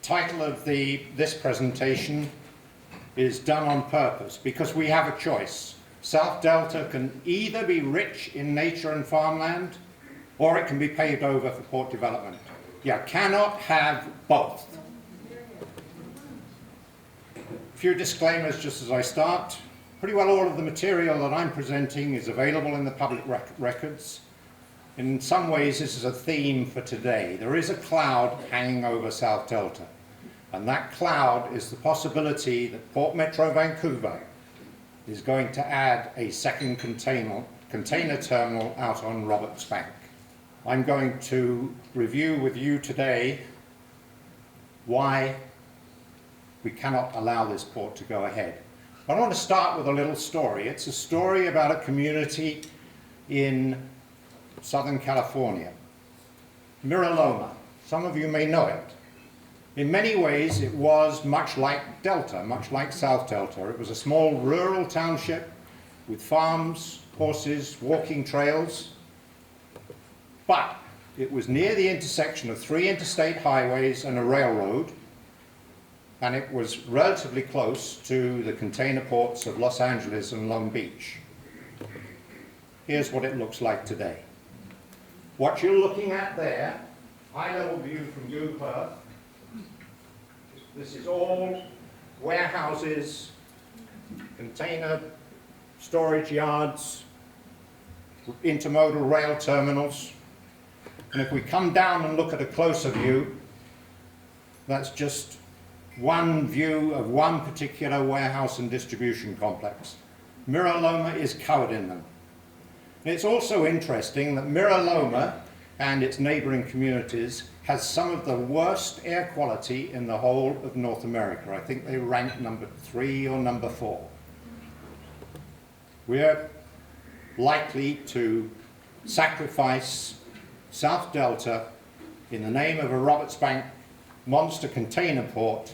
title of this presentation is done on purpose because we have a choice. South Delta can either be rich in nature and farmland, or it can be paved over for port development. You cannot have both. A few disclaimers just as I start. Pretty well all of the material that I'm presenting is available in the public records. In some ways this is a theme for today. There is a cloud hanging over South Delta, and that cloud is the possibility that Port Metro Vancouver is going to add a second container terminal out on Roberts Bank. I'm going to review with you today why we cannot allow this port to go ahead. I want to start with a little story. It's a story about a community in Southern California, Mira Loma. Some of you may know it. In many ways it was much like Delta, much like South Delta. It was a small rural township with farms, horses, walking trails, but it was near the intersection of 3 interstate highways and a railroad, and it was relatively close to the container ports of Los Angeles and Long Beach. Here's what it looks like today. What you're looking at there, high-level view from New Perth. This is all warehouses, container storage yards, intermodal rail terminals. And if we come down and look at a closer view, that's just one view of one particular warehouse and distribution complex. Mira Loma is covered in them. And it's also interesting that Mira Loma and its neighboring communities has some of the worst air quality in the whole of North America. I think they rank number 3 or number 4. We're likely to sacrifice South Delta in the name of a Roberts Bank monster container port,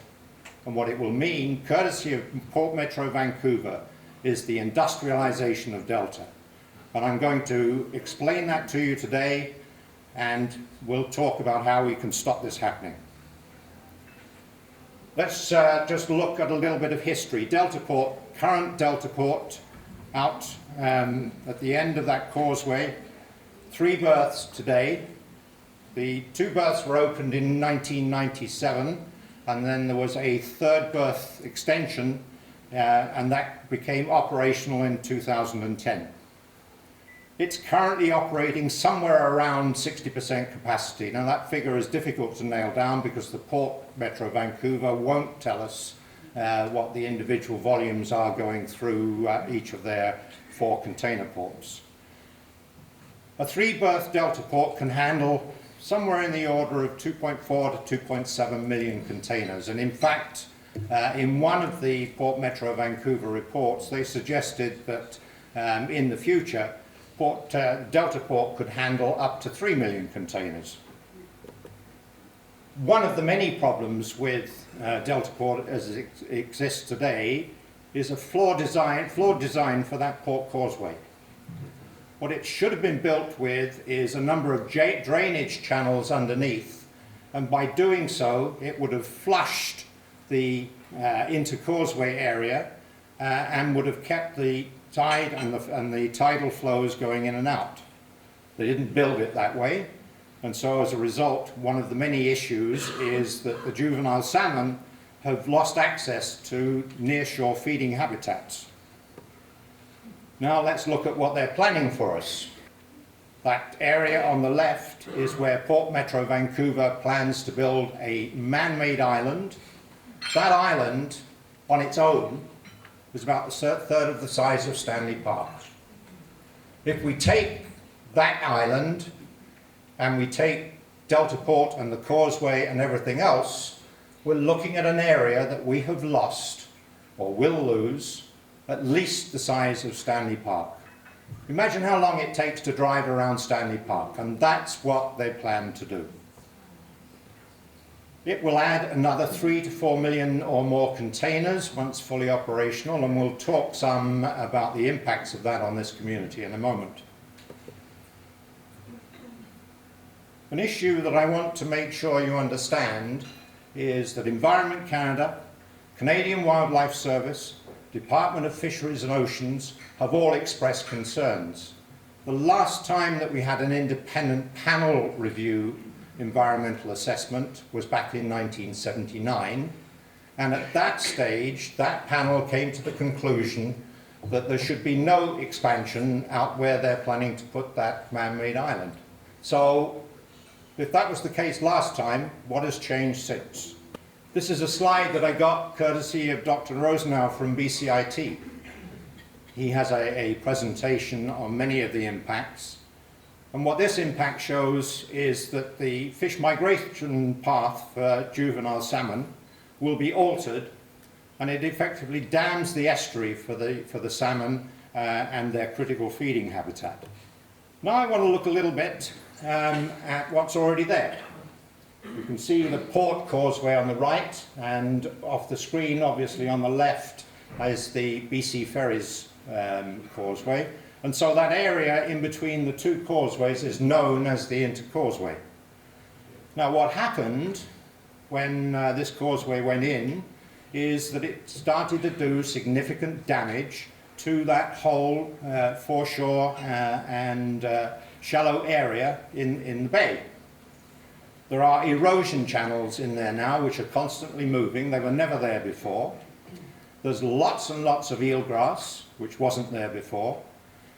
and what it will mean, courtesy of Port Metro Vancouver, is the industrialization of Delta. And I'm going to explain that to you today, and we'll talk about how we can stop this happening. Let's just look at a little bit of history. Delta Port, current Delta Port, out at the end of that causeway, 3 berths today. The 2 berths were opened in 1997, and then there was a 3rd berth extension, and that became operational in 2010. It's currently operating somewhere around 60% capacity. Now that figure is difficult to nail down because the Port Metro Vancouver won't tell us what the individual volumes are going through each of their 4 container ports. A 3-berth Delta port can handle somewhere in the order of 2.4 to 2.7 million containers. And in fact, in one of the Port Metro Vancouver reports, they suggested that in the future, Delta Port could handle up to 3 million containers. One of the many problems with Delta Port as it exists today is a flawed design for that port causeway. What it should have been built with is a number of drainage channels underneath, and by doing so it would have flushed the inter-causeway area and would have kept the tide and the tidal flows going in and out. They didn't build it that way, and so as a result, one of the many issues is that the juvenile salmon have lost access to near-shore feeding habitats. Now let's look at what they're planning for us. That area on the left is where Port Metro Vancouver plans to build a man-made island. That island on its own is about a third of the size of Stanley Park. If we take that island and we take Delta Port and the causeway and everything else, we're looking at an area that we have lost, or will lose, at least the size of Stanley Park. Imagine how long it takes to drive around Stanley Park, and that's what they plan to do. It will add another 3 to 4 million or more containers once fully operational, and we'll talk some about the impacts of that on this community in a moment. An issue that I want to make sure you understand is that Environment Canada, Canadian Wildlife Service, Department of Fisheries and Oceans have all expressed concerns. The last time that we had an independent panel review environmental assessment was back in 1979, and at that stage that panel came to the conclusion that there should be no expansion out where they're planning to put that man-made island. So if that was the case last time, what has changed since? This is a slide that I got courtesy of Dr. Rosenau from BCIT. He has a presentation on many of the impacts. And what this impact shows is that the fish migration path for juvenile salmon will be altered, and it effectively dams the estuary for the salmon and their critical feeding habitat. Now I want to look a little bit at what's already there. You can see the port causeway on the right, and off the screen, obviously on the left, is the BC Ferries causeway. And so that area in between the two causeways is known as the intercauseway. Now what happened when this causeway went in is that it started to do significant damage to that whole foreshore and shallow area in the bay. There are erosion channels in there now which are constantly moving. They were never there before. There's lots and lots of eelgrass, which wasn't there before.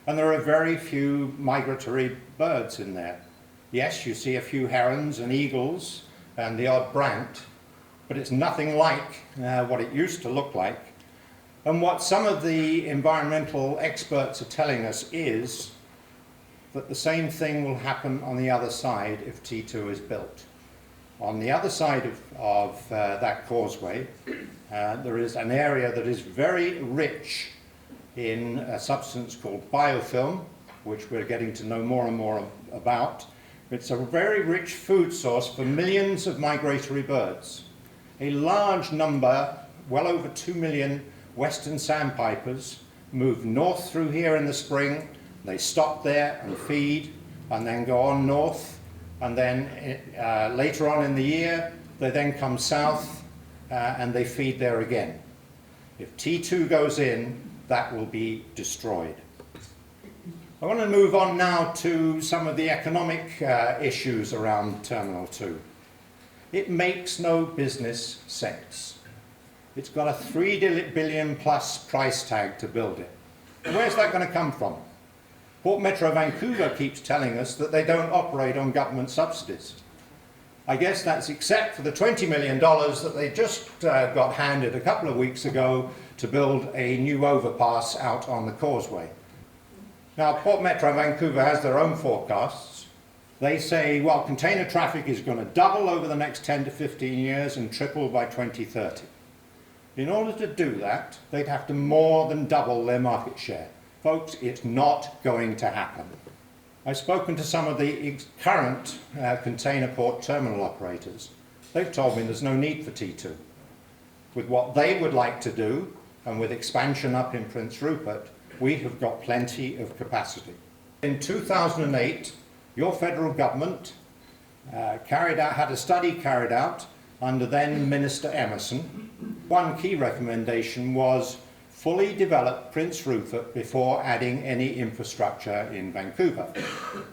And there are very few migratory birds in there. Yes, you see a few herons and eagles and the odd brant, but it's nothing like what it used to look like. And what some of the environmental experts are telling us is that the same thing will happen on the other side if T2 is built. On the other side of that causeway, there is an area that is very rich in a substance called biofilm, which we're getting to know more and more about. It's a very rich food source for millions of migratory birds. A large number, well over 2 million western sandpipers, move north through here in the spring. They stop there and feed, and then go on north, and then later on in the year they then come south and they feed there again. If T2 goes in, that will be destroyed. I want to move on now to some of the economic issues around Terminal 2. It makes no business sense. It's got a $3 billion plus price tag to build it. And where's that going to come from? Port Metro Vancouver keeps telling us that they don't operate on government subsidies. I guess that's except for the $20 million that they just got handed a couple of weeks ago to build a new overpass out on the causeway. Now, Port Metro Vancouver has their own forecasts. They say, well, container traffic is going to double over the next 10 to 15 years and triple by 2030. In order to do that, they'd have to more than double their market share. Folks, it's not going to happen. I've spoken to some of the current container port terminal operators. They've told me there's no need for T2. With what they would like to do, and with expansion up in Prince Rupert, we have got plenty of capacity. In 2008, your federal government had a study carried out under then Minister Emerson. One key recommendation was fully develop Prince Rupert before adding any infrastructure in Vancouver.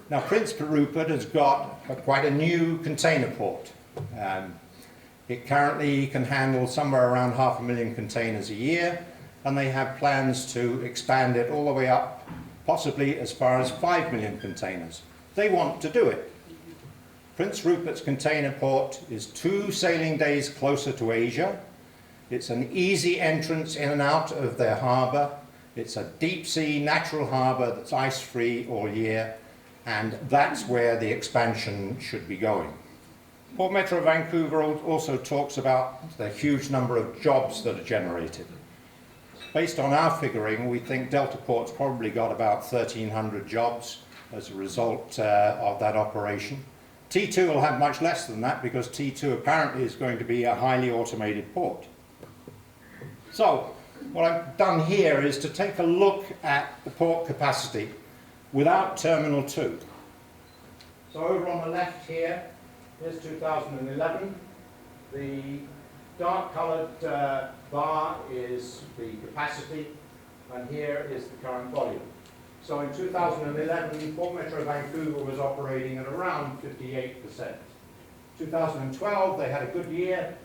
Now, Prince Rupert has got quite a new container port. It currently can handle somewhere around 500,000 containers a year, and they have plans to expand it all the way up, possibly as far as 5 million containers. They want to do it. Prince Rupert's container port is 2 sailing days closer to Asia. It's an easy entrance in and out of their harbour. It's a deep sea natural harbour that's ice-free all year, and that's where the expansion should be going. Port Metro Vancouver also talks about the huge number of jobs that are generated. Based on our figuring, we think Delta Port's probably got about 1,300 jobs as a result of that operation. T2 will have much less than that because T2 apparently is going to be a highly automated port. So, what I've done here is to take a look at the port capacity without Terminal 2. So over on the left here, here's 2011. The dark coloured bar is the capacity, and here is the current volume. So in 2011, Port Metro Vancouver was operating at around 58%. 2012, they had a good year.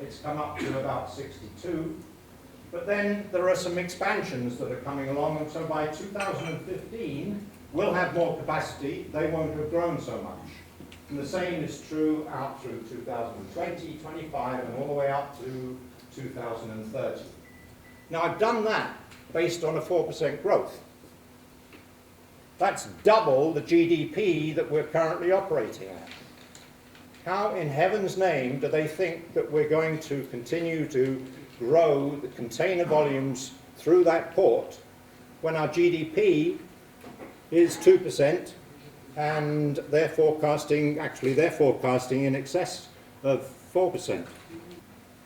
It's come up to about 62. But then there are some expansions that are coming along, and so by 2015, we'll have more capacity. They won't have grown so much. And the same is true out through 2020, 25, and all the way up to 2030. Now, I've done that based on a 4% growth. That's double the GDP that we're currently operating at. How in heaven's name do they think that we're going to continue to grow the container volumes through that port when our GDP is 2% and they're forecasting in excess of 4%.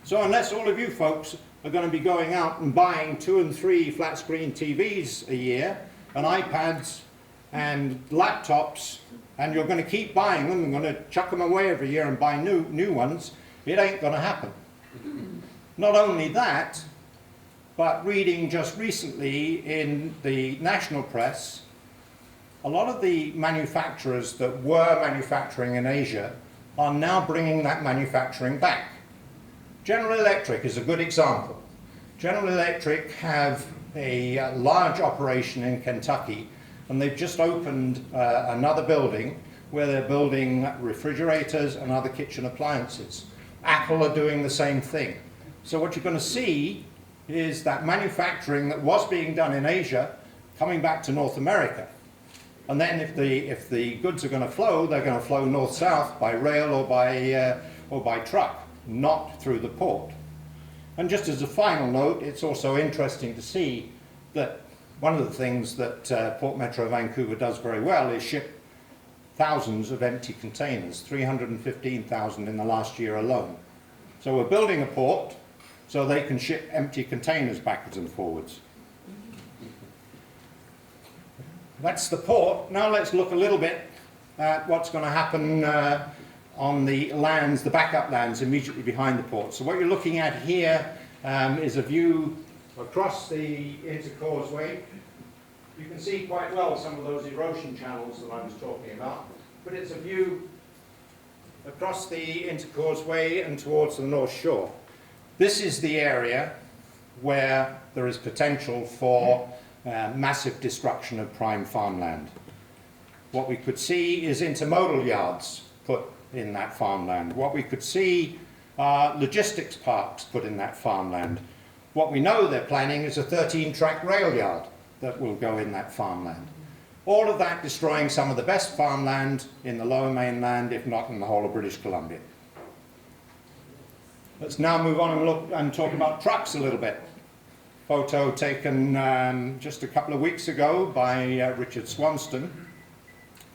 So unless all of you folks are going to be going out and buying 2 and 3 flat screen TVs a year and iPads and laptops, and you're going to keep buying them and going to chuck them away every year and buy new ones, it ain't going to happen. Not only that, but reading just recently in the national press, a lot of the manufacturers that were manufacturing in Asia are now bringing that manufacturing back. General Electric is a good example. General Electric have a large operation in Kentucky, and they've just opened another building where they're building refrigerators and other kitchen appliances. Apple are doing the same thing. So what you're going to see is that manufacturing that was being done in Asia coming back to North America. And then if the goods are going to flow, they're going to flow north-south by rail or by truck, not through the port. And just as a final note, it's also interesting to see that one of the things that Port Metro Vancouver does very well is ship thousands of empty containers, 315,000 in the last year alone. So we're building a port so they can ship empty containers backwards and forwards. That's the port. Now let's look a little bit at what's going to happen on the lands, the backup lands immediately behind the port. So what you're looking at here is a view across the intercauseway. You can see quite well some of those erosion channels that I was talking about, but it's a view across the intercauseway and towards the North Shore. This is the area where there is potential for massive destruction of prime farmland. What we could see is intermodal yards put in that farmland. What we could see are logistics parks put in that farmland. What we know they're planning is a 13-track rail yard that will go in that farmland. All of that destroying some of the best farmland in the lower mainland, if not in the whole of British Columbia. Let's now move on and look and talk about trucks a little bit. Photo taken just a couple of weeks ago by Richard Swanston.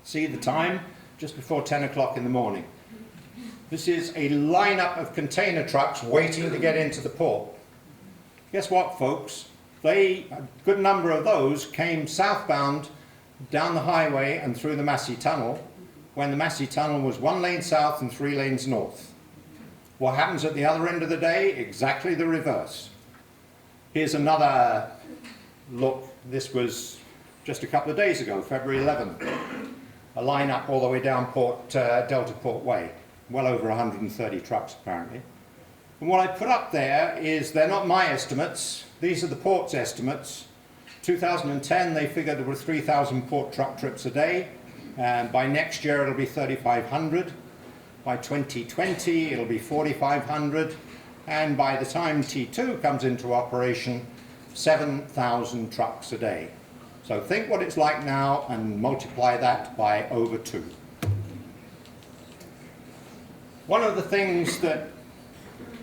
See the time? Just before 10 o'clock in the morning. This is a lineup of container trucks waiting to get into the port. Guess what, folks? A good number of those came southbound down the highway and through the Massey Tunnel when the Massey Tunnel was 1 lane south and 3 lanes north. What happens at the other end of the day? Exactly the reverse. Here's another look. This was just a couple of days ago, February 11th. A lineup all the way down Delta Port Way. Well over 130 trucks apparently. And what I put up there is, they're not my estimates, these are the port's estimates. 2010 they figured there were 3,000 port truck trips a day, and by next year it'll be 3,500. By 2020 it'll be 4,500, and by the time T2 comes into operation, 7,000 trucks a day. So think what it's like now and multiply that by over 2. One of the things that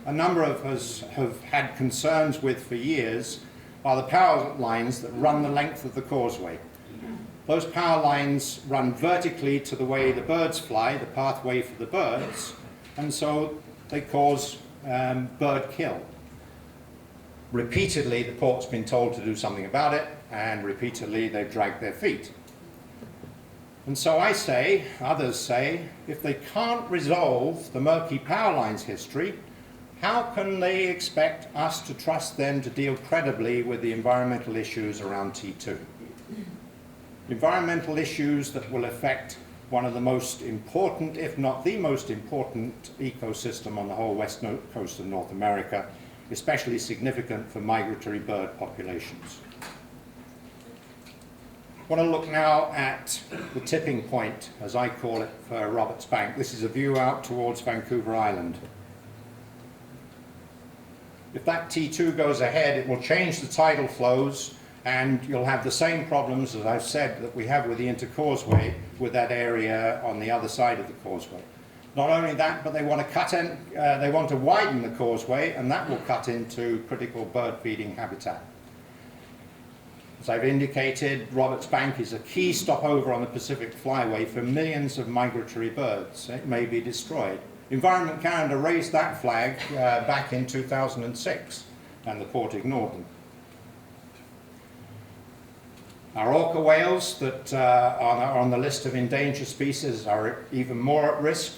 a number of us have had concerns with for years are the power lines that run the length of the causeway. Those power lines run vertically to the way the birds fly, the pathway for the birds, and so they cause bird kill. Repeatedly the port's been told to do something about it, and repeatedly they've dragged their feet. And so I say, others say, if they can't resolve the murky power lines history, how can they expect us to trust them to deal credibly with the environmental issues around T2? Environmental issues that will affect one of the most important, if not the most important, ecosystem on the whole west coast of North America, especially significant for migratory bird populations. I want to look now at the tipping point, as I call it, for Roberts Bank. This is a view out towards Vancouver Island. If that T2 goes ahead, it will change the tidal flows, and you'll have the same problems, as I've said, that we have with the intercauseway, with that area on the other side of the causeway. Not only that, but they want to widen the causeway, and that will cut into critical bird feeding habitat. As I've indicated, Roberts Bank is a key stopover on the Pacific Flyway for millions of migratory birds. It may be destroyed. Environment Canada raised that flag back in 2006, and the port ignored them. Our orca whales that are on the list of endangered species are even more at risk.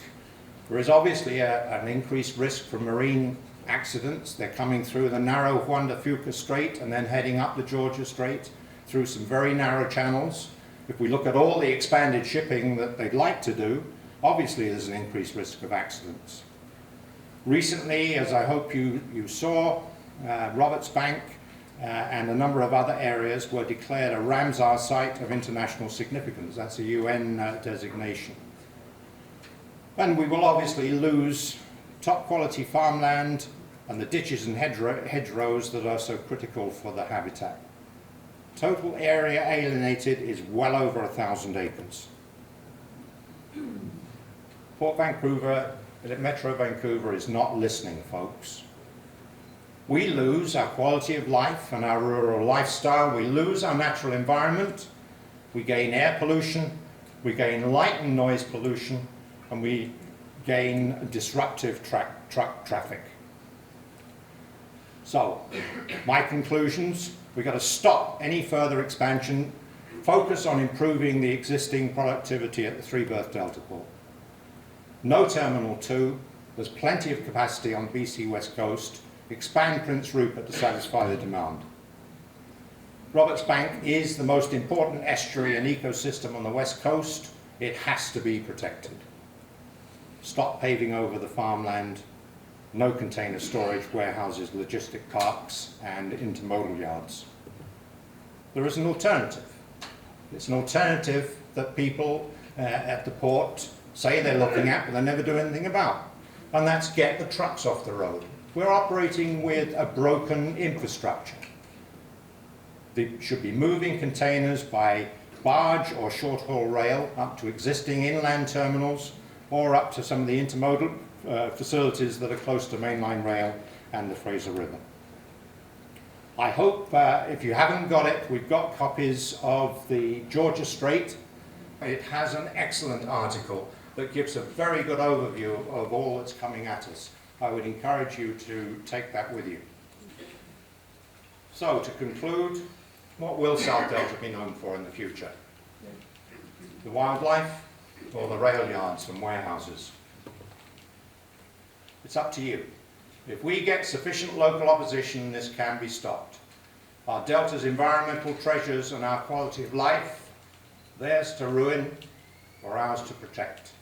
There is obviously an increased risk for marine accidents. They're coming through the narrow Juan de Fuca Strait and then heading up the Georgia Strait through some very narrow channels. If we look at all the expanded shipping that they'd like to do, obviously there's an increased risk of accidents. Recently, as I hope you saw, Roberts Bank and a number of other areas were declared a Ramsar Site of International Significance. That's a UN designation. And we will obviously lose top quality farmland and the ditches and hedgerows that are so critical for the habitat. Total area alienated is well over 1,000 acres. Port Vancouver, Metro Vancouver is not listening, folks. We lose our quality of life and our rural lifestyle. We lose our natural environment. We gain air pollution. We gain light and noise pollution. And we gain disruptive truck traffic. So, my conclusions, we've got to stop any further expansion, focus on improving the existing productivity at the Three Berth Delta Port. No Terminal 2, there's plenty of capacity on the BC West Coast, expand Prince Rupert to satisfy the demand. Roberts Bank is the most important estuary and ecosystem on the West Coast. It has to be protected. Stop paving over the farmland, no container storage, warehouses, logistic parks, and intermodal yards. There is an alternative. It's an alternative that people at the port say they're looking at, but they never do anything about. And that's get the trucks off the road. We're operating with a broken infrastructure. They should be moving containers by barge or short-haul rail up to existing inland terminals or up to some of the intermodal facilities that are close to mainline rail and the Fraser River. I hope, if you haven't got it, we've got copies of the Georgia Strait. It has an excellent article that gives a very good overview of all that's coming at us. I would encourage you to take that with you. So, to conclude, what will South Delta be known for in the future? The wildlife or the rail yards and warehouses? It's up to you. If we get sufficient local opposition, this can be stopped. Our Delta's environmental treasures and our quality of life, theirs to ruin or ours to protect.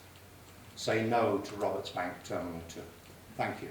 Say no to Roberts Bank Terminal 2. Thank you.